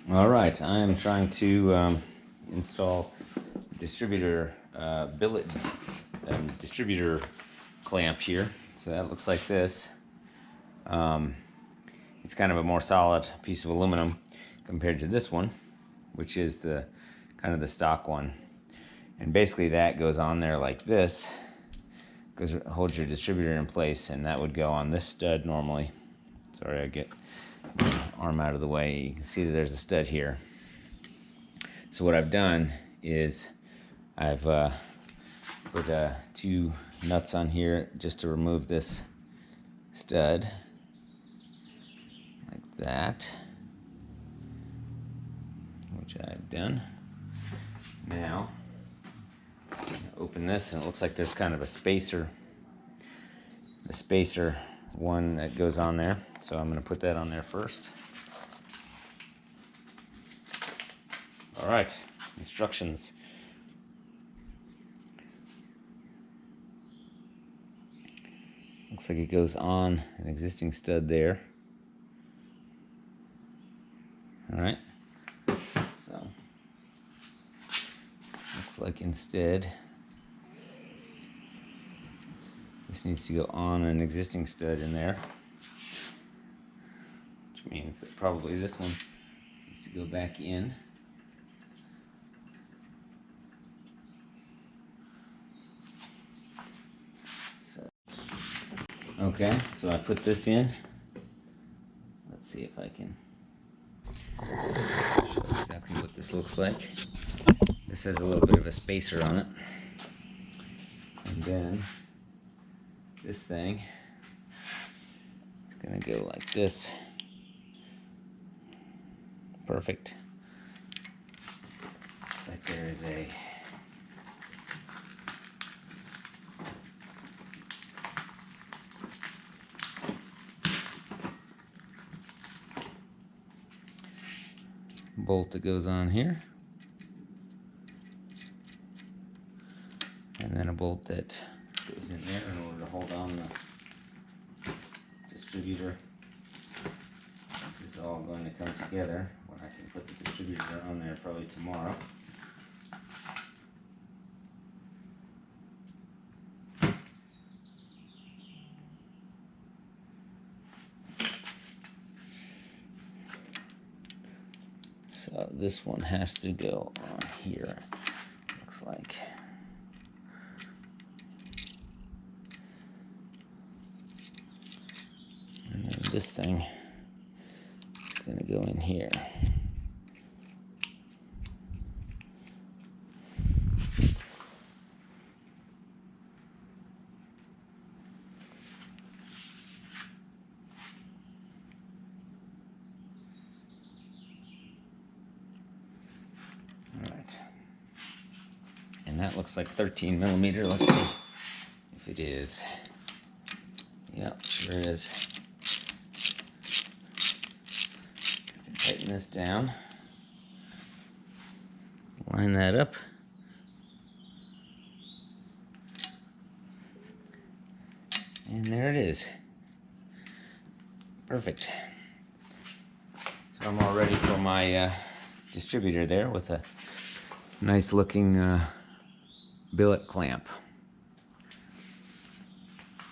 All right, I am trying to install distributor billet distributor clamp here. So that looks like this. It's kind of a more solid piece of aluminum compared to this one, which is the kind of the stock one. And basically that goes on there like this, holds your distributor in place, and that would go on this stud normally. Sorry, I get my arm out of the way. You can see that there's a stud here. So what I've done is I've put 2 nuts on here just to remove this stud, like that, which I've done. Now, open this, and it looks like there's kind of a spacer. The spacer one that goes on there. So I'm going to put that on there first. All right, instructions. Looks like it goes on an existing stud there. All right, so looks like instead this needs to go on an existing stud in there, which means that probably this one needs to go back in. Okay, so I put this in. Let's see if I can show exactly what this looks like. This has a little bit of a spacer on it. And then this thing is going to go like this. Perfect. Looks like there is a bolt that goes on here, and then a bolt that goes in there in order to hold on the distributor. This is all going to come together when I can put the distributor on there probably tomorrow. So this one has to go on here, looks like. And then this thing is going to go in here. And that looks like 13 millimeter. Let's see if it is. Yep, sure is. I can tighten this down. Line that up. And there it is. Perfect. So I'm all ready for my distributor there with a nice looking billet clamp.